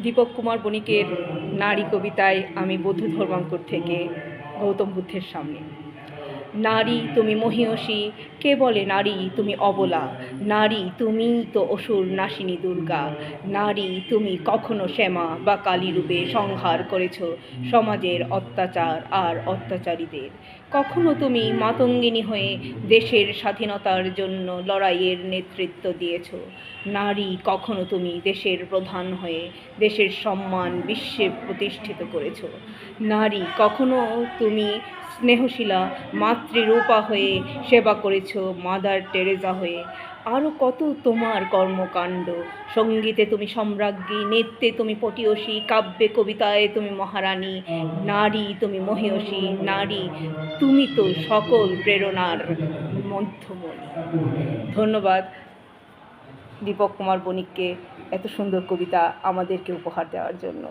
দীপক কুমার বণিকের নারী কবিতায় আমি বৌদ্ধ ধর্মাঙ্কুর থেকে গৌতম বুদ্ধের সামনে। নারী তুমি মহীয়সী, কে বলে নারী তুমি অবলা? নারী তুমিই তো অসুর নাশিনী দুর্গা। নারী তুমি কখনো শ্যামা বা কালী রূপে সংহার করেছ সমাজের অত্যাচার আর অত্যাচারীদের। কখনো তুমি মাতঙ্গিনী হয়ে দেশের স্বাধীনতার জন্য লড়াইয়ের নেতৃত্ব দিয়েছ। নারী কখনো তুমি দেশের প্রধান হয়ে দেশের সম্মান বিশ্বে প্রতিষ্ঠিত করেছ। নারী কখনো তুমি স্নেহশীলা মাতৃরূপা হয়ে সেবা করেছ মাদার টেরেজা হয়ে। আরও কত তোমার কর্মকাণ্ড। সঙ্গীতে তুমি সম্রাজ্ঞী, নৃত্যে তুমি পটীয়সী, কাব্যে কবিতায় তুমি মহারানী। নারী তুমি মহীয়সী, নারী তুমি তো সকল প্রেরণার মধ্যমণি। ধন্যবাদ দীপক কুমার বণিককে এত সুন্দর কবিতা আমাদেরকে উপহার দেওয়ার জন্য।